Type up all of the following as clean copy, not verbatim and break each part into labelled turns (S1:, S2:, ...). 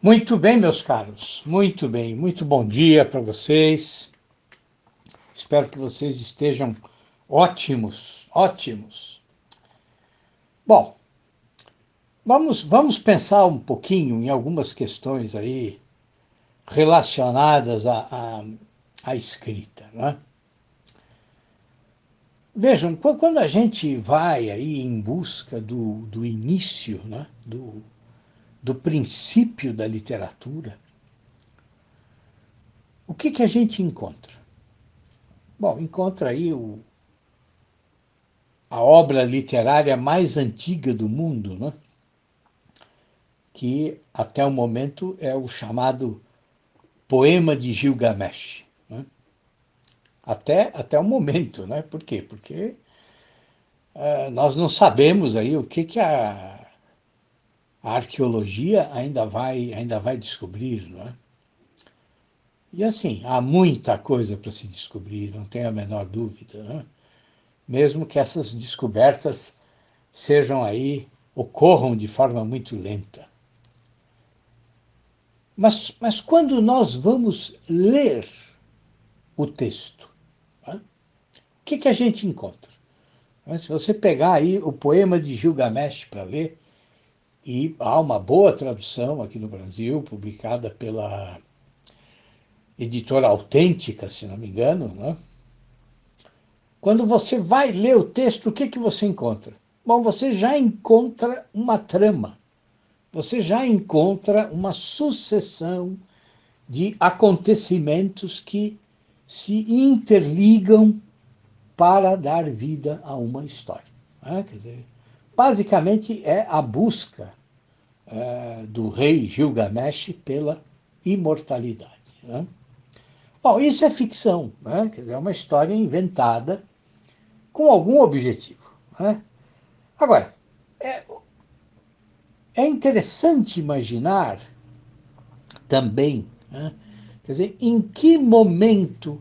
S1: Muito bem, meus caros, muito bem, muito bom dia para vocês. Espero que vocês estejam ótimos, ótimos. Bom, vamos pensar um pouquinho em algumas questões aí relacionadas à escrita, né? Vejam, quando a gente vai aí em busca do início, né, do princípio da literatura, o que a gente encontra? Bom, encontra aí a obra literária mais antiga do mundo, né? Que até o momento é o chamado Poema de Gilgamesh. Né? Até o momento, né? Por quê? Porque nós não sabemos aí o que a arqueologia ainda vai descobrir, não é? E assim, há muita coisa para se descobrir, não tenho a menor dúvida, né? Mesmo que essas descobertas ocorram de forma muito lenta. Mas quando nós vamos ler o texto, né, o que a gente encontra? Se você pegar aí o poema de Gilgamesh para ler, e há uma boa tradução aqui no Brasil, publicada pela editora Autêntica, se não me engano, né? Quando você vai ler o texto, o que você encontra? Bom, você já encontra uma trama, você já encontra uma sucessão de acontecimentos que se interligam para dar vida a uma história. Né? Quer dizer, basicamente é a busca do rei Gilgamesh pela imortalidade. Né? Bom, isso é ficção, né? Quer dizer, é uma história inventada com algum objetivo. Né? Agora, é interessante imaginar também, né? Quer dizer, em que momento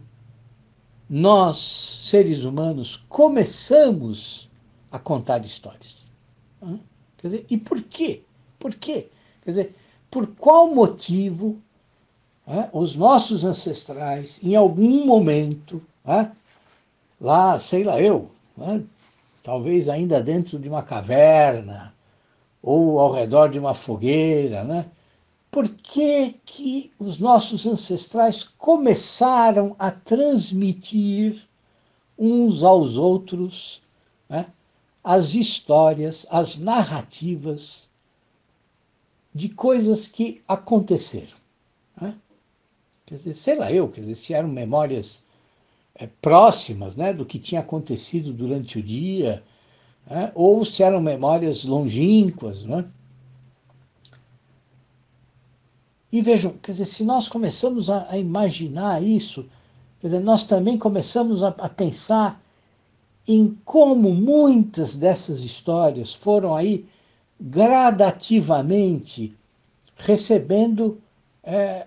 S1: nós, seres humanos, começamos a contar histórias. Quer dizer, e por quê? Por quê? Quer dizer, por qual motivo os nossos ancestrais, em algum momento, lá, sei lá eu, talvez ainda dentro de uma caverna ou ao redor de uma fogueira, por que os nossos ancestrais começaram a transmitir uns aos outros, né, as histórias, as narrativas de coisas que aconteceram? Né? Quer dizer, sei lá eu, quer dizer, se eram memórias próximas, né, do que tinha acontecido durante o dia, né, ou se eram memórias longínquas. Né? E vejam, quer dizer, se nós começamos a imaginar isso, quer dizer, nós também começamos a pensar em como muitas dessas histórias foram aí gradativamente recebendo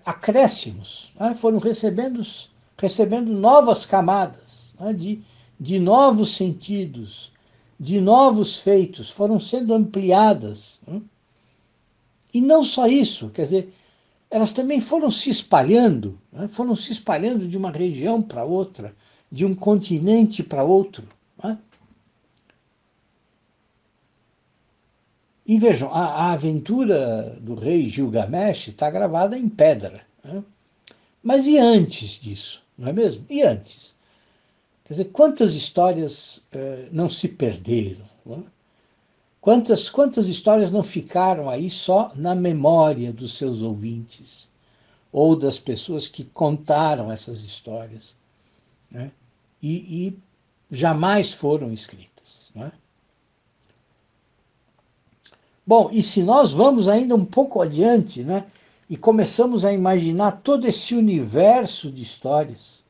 S1: acréscimos, né? Foram recebendo novas camadas, né? De novos sentidos, de novos feitos, foram sendo ampliadas. Né? E não só isso, quer dizer, elas também foram se espalhando, né? Foram se espalhando de uma região para outra, de um continente para outro. Né? E vejam, a aventura do rei Gilgamesh está gravada em pedra. Né? Mas e antes disso, não é mesmo? E antes? Quer dizer, quantas histórias não se perderam? Não é? Quantas histórias não ficaram aí só na memória dos seus ouvintes ou das pessoas que contaram essas histórias, né? E jamais foram escritas. Não é? Bom, e se nós vamos ainda um pouco adiante, né, e começamos a imaginar todo esse universo de histórias,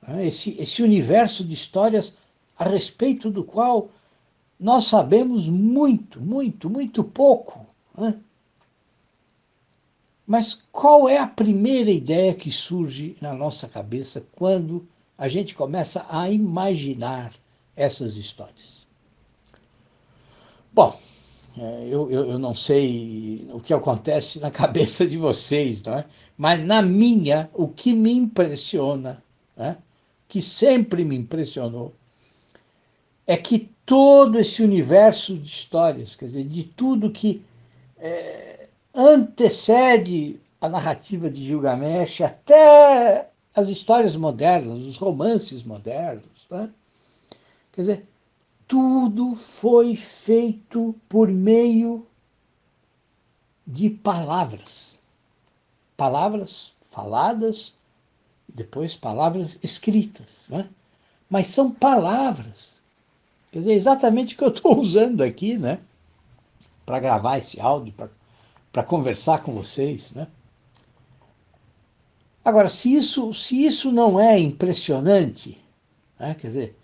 S1: né, esse universo de histórias a respeito do qual nós sabemos muito, muito, muito pouco. Né? Mas qual é a primeira ideia que surge na nossa cabeça quando a gente começa a imaginar essas histórias? Bom, eu não sei o que acontece na cabeça de vocês, não é? Mas na minha, o que me impressiona, né, que sempre me impressionou, é que todo esse universo de histórias, quer dizer, de tudo que antecede a narrativa de Gilgamesh até as histórias modernas, os romances modernos, né? Quer dizer, tudo foi feito por meio de palavras. Palavras faladas, depois palavras escritas, né? Mas são palavras. Quer dizer, exatamente o que eu estou usando aqui, né? Para gravar esse áudio, para conversar com vocês, né? Agora, se isso não é impressionante, né? Quer dizer,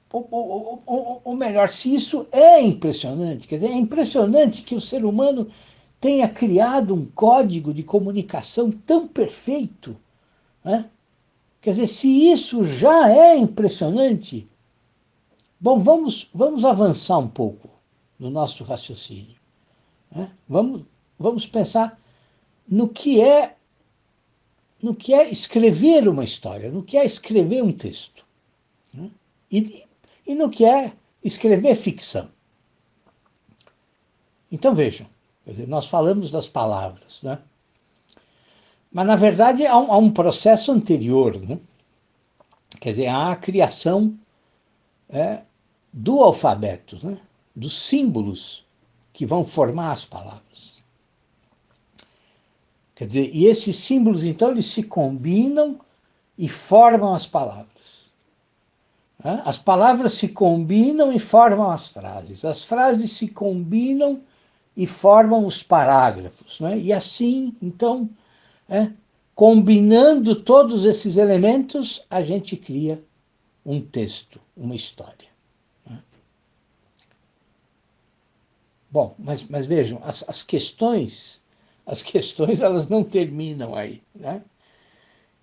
S1: ou melhor, se isso é impressionante, quer dizer, é impressionante que o ser humano tenha criado um código de comunicação tão perfeito, né? Quer dizer, se isso já é impressionante, bom, vamos avançar um pouco no nosso raciocínio, né? Vamos pensar no que é no que é escrever uma história, no que é escrever um texto, né? e, e no que é escrever ficção. Então vejam, quer dizer, nós falamos das palavras, né? Mas na verdade há um processo anterior, né? Quer dizer, há a criação do alfabeto, né? Dos símbolos que vão formar as palavras. Quer dizer, e esses símbolos, então, eles se combinam e formam as palavras. As palavras se combinam e formam as frases se combinam e formam os parágrafos. Né? E assim, então, combinando todos esses elementos, a gente cria um texto, uma história. Bom, mas vejam, as questões elas não terminam aí, né?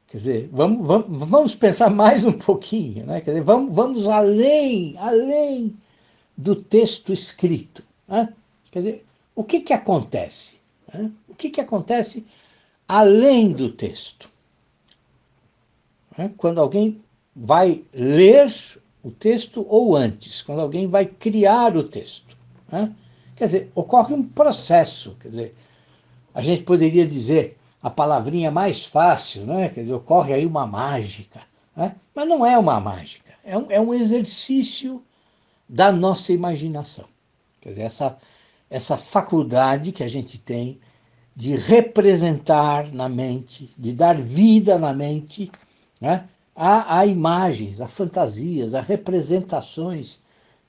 S1: Quer dizer, vamos pensar mais um pouquinho, né? Quer dizer, vamos além do texto escrito, né? Quer dizer, o que acontece? Né? O que acontece além do texto? Né? Quando alguém vai ler o texto ou antes, quando alguém vai criar o texto, né? Quer dizer, ocorre um processo, quer dizer, a gente poderia dizer a palavrinha mais fácil, né? Quer dizer, ocorre aí uma mágica, né? Mas não é uma mágica, é um exercício da nossa imaginação. Quer dizer, essa faculdade que a gente tem de representar na mente, de dar vida na mente, né? a imagens, a fantasias, a representações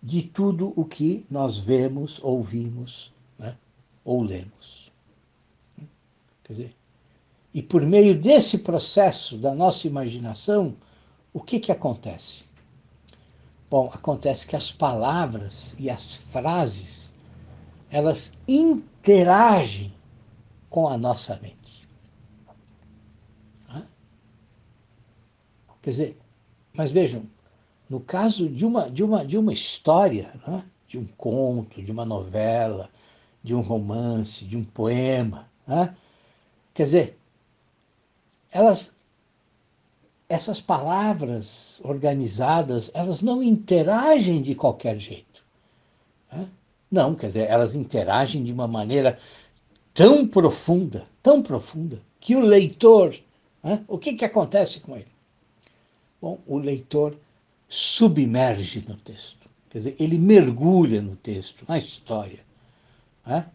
S1: de tudo o que nós vemos, ouvimos, né? Ou lemos. Quer dizer, e por meio desse processo da nossa imaginação, o que acontece? Bom, acontece que as palavras e as frases, elas interagem com a nossa mente. Quer dizer, mas vejam, no caso de uma história, né? De um conto, de uma novela, de um romance, de um poema, né? Quer dizer, elas essas palavras organizadas, elas não interagem de qualquer jeito. Né? Não, quer dizer, elas interagem de uma maneira tão profunda, que o leitor, né, o que acontece com ele? Bom, o leitor submerge no texto, quer dizer, ele mergulha no texto, na história. Né?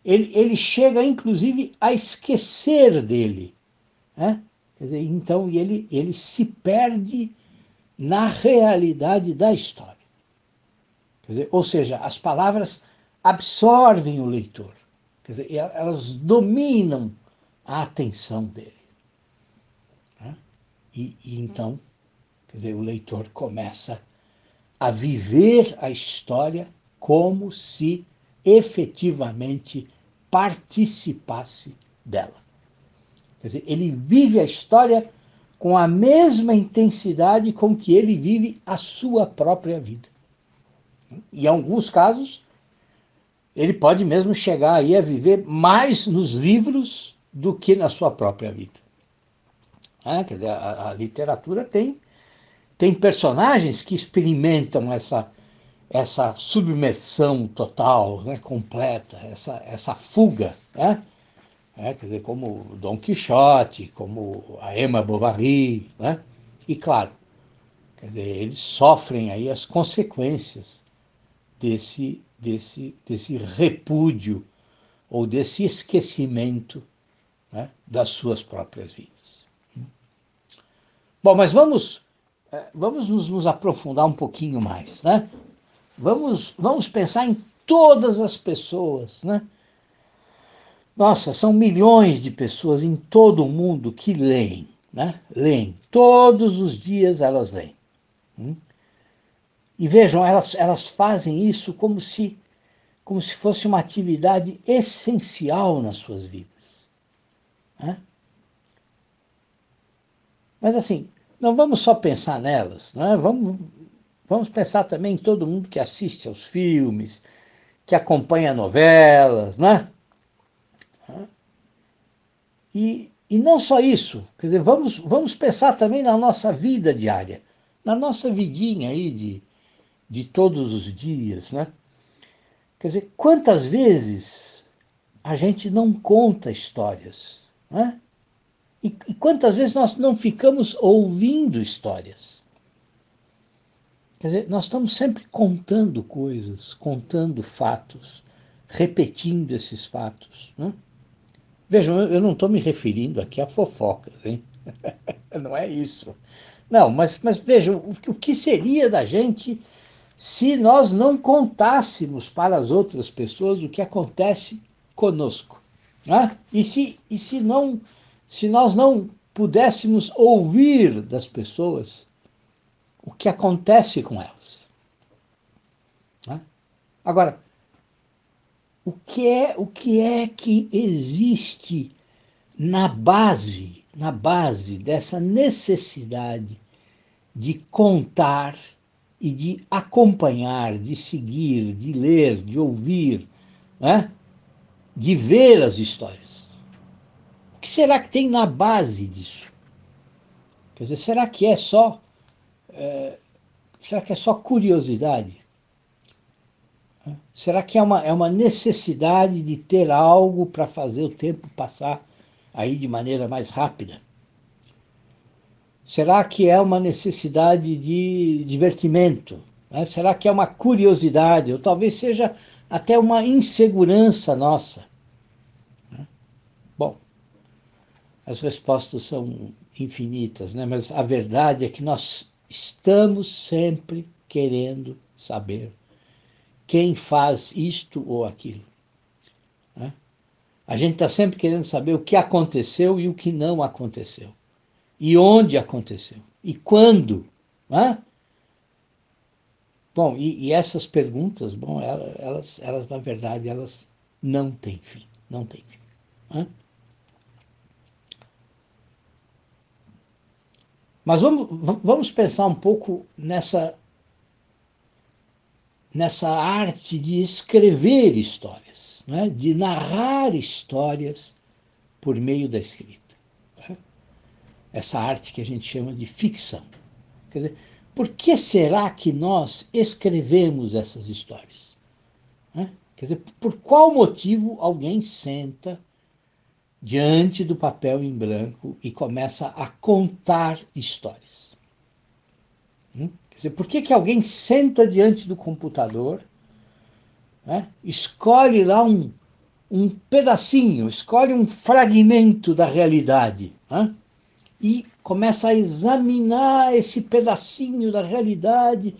S1: Ele chega, inclusive, a esquecer dele. Né? Quer dizer, então ele se perde na realidade da história. Quer dizer, ou seja, as palavras absorvem o leitor. Quer dizer, elas dominam a atenção dele. Né? E então, quer dizer, o leitor começa a viver a história como se efetivamente participasse dela. Quer dizer, ele vive a história com a mesma intensidade com que ele vive a sua própria vida. E em alguns casos, ele pode mesmo chegar aí a viver mais nos livros do que na sua própria vida. Quer dizer, a literatura tem personagens que experimentam essa submersão total, né, completa, essa fuga, né? Quer dizer, como Dom Quixote, como a Emma Bovary, né? E claro, quer dizer, eles sofrem aí as consequências desse repúdio ou desse esquecimento, né, das suas próprias vidas. Bom, mas vamos nos aprofundar um pouquinho mais, né? Vamos pensar em todas as pessoas, né? Nossa, são milhões de pessoas em todo o mundo que leem, né? Leem. Todos os dias elas leem. E vejam, elas fazem isso como se fosse uma atividade essencial nas suas vidas, né? Mas assim, não vamos só pensar nelas, né? Vamos pensar também em todo mundo que assiste aos filmes, que acompanha novelas, né? E não só isso, quer dizer, vamos pensar também na nossa vida diária, na nossa vidinha aí de todos os dias, né? Quer dizer, quantas vezes a gente não conta histórias, né? E quantas vezes nós não ficamos ouvindo histórias? Quer dizer, nós estamos sempre contando coisas, contando fatos, repetindo esses fatos, né? Vejam, eu não estou me referindo aqui a fofocas, hein? Não é isso. Não, mas vejam, o que seria da gente se nós não contássemos para as outras pessoas o que acontece conosco, né? Se nós não pudéssemos ouvir das pessoas o que acontece com elas, né? Agora, o que é que existe na base dessa necessidade de contar e de acompanhar, de seguir, de ler, de ouvir, né? De ver as histórias? O que será que tem na base disso? Quer dizer, será que é só curiosidade? Será que é uma necessidade de ter algo para fazer o tempo passar aí de maneira mais rápida? Será que é uma necessidade de divertimento, né? Será que é uma curiosidade? Ou talvez seja até uma insegurança nossa? Bom, as respostas são infinitas, né? Mas a verdade é que nós estamos sempre querendo saber quem faz isto ou aquilo, né? A gente está sempre querendo saber o que aconteceu e o que não aconteceu. E onde aconteceu. E quando, né? Bom, e essas perguntas, bom, elas, na verdade, elas não têm fim. Não têm fim, né? Mas vamos pensar um pouco nessa arte de escrever histórias, né? De narrar histórias por meio da escrita, né? Essa arte que a gente chama de ficção. Quer dizer, por que será que nós escrevemos essas histórias, né? Quer dizer, por qual motivo alguém senta diante do papel em branco e começa a contar histórias? Quer dizer, por que alguém senta diante do computador, né, escolhe lá um pedacinho, escolhe um fragmento da realidade, né, e começa a examinar esse pedacinho da realidade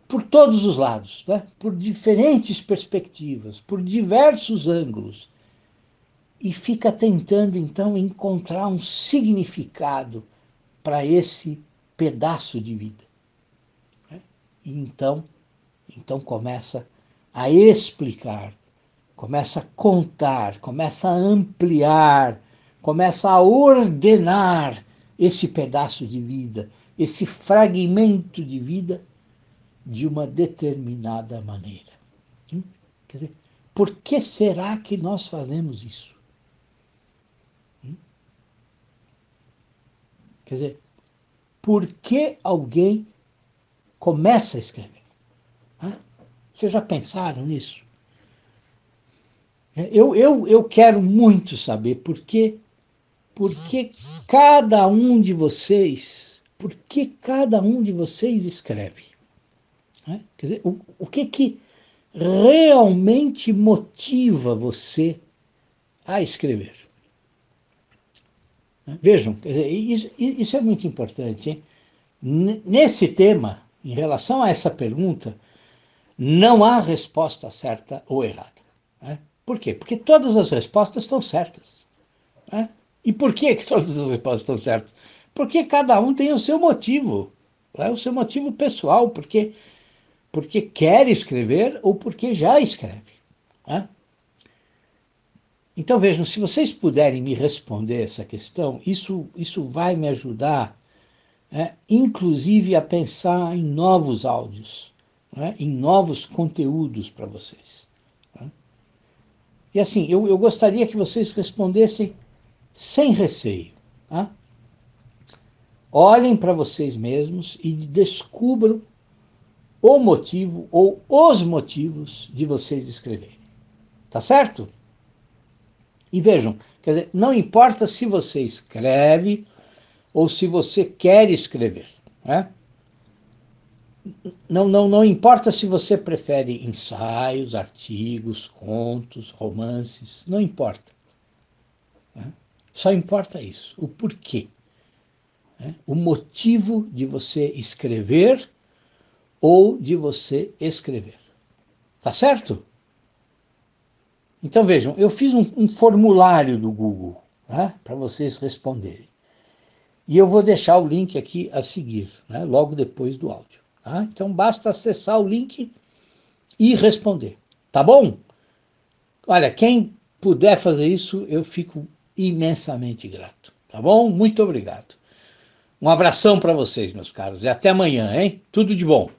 S1: por todos os lados, né, por diferentes perspectivas, por diversos ângulos, e fica tentando, então, encontrar um significado para esse pedaço de vida, né? E então começa a explicar começa a contar, começa a ampliar, começa a ordenar esse pedaço de vida, esse fragmento de vida de uma determinada maneira. Quer dizer, por que será que nós fazemos isso? Quer dizer, por que alguém começa a escrever? Vocês já pensaram nisso? Eu quero muito saber por que cada um de vocês, por que cada um de vocês escreve? Quer dizer, o que realmente motiva você a escrever? Vejam, quer dizer, isso é muito importante, hein? Nesse tema, em relação a essa pergunta, não há resposta certa ou errada. Por quê? Porque todas as respostas estão certas. E por que todas as respostas estão certas? Porque cada um tem o seu motivo, o seu motivo pessoal, porque quer escrever ou porque já escreve. Então vejam, se vocês puderem me responder essa questão, isso vai me ajudar, inclusive a pensar em novos áudios, em novos conteúdos para vocês. E assim, eu gostaria que vocês respondessem sem receio. Olhem para vocês mesmos e descubram o motivo ou os motivos de vocês escreverem. Tá certo? E vejam, quer dizer, não importa se você escreve ou se você quer escrever. Não importa se você prefere ensaios, artigos, contos, romances, não importa. Só importa isso, o porquê. O motivo de você escrever ou de você escrever. Tá certo? Então vejam, eu fiz um formulário do Google para vocês responderem. E eu vou deixar o link aqui a seguir, logo depois do áudio. Então basta acessar o link e responder. Tá bom? Olha, quem puder fazer isso, eu fico imensamente grato. Tá bom? Muito obrigado. Um abração para vocês, meus caros, e até amanhã, hein? Tudo de bom.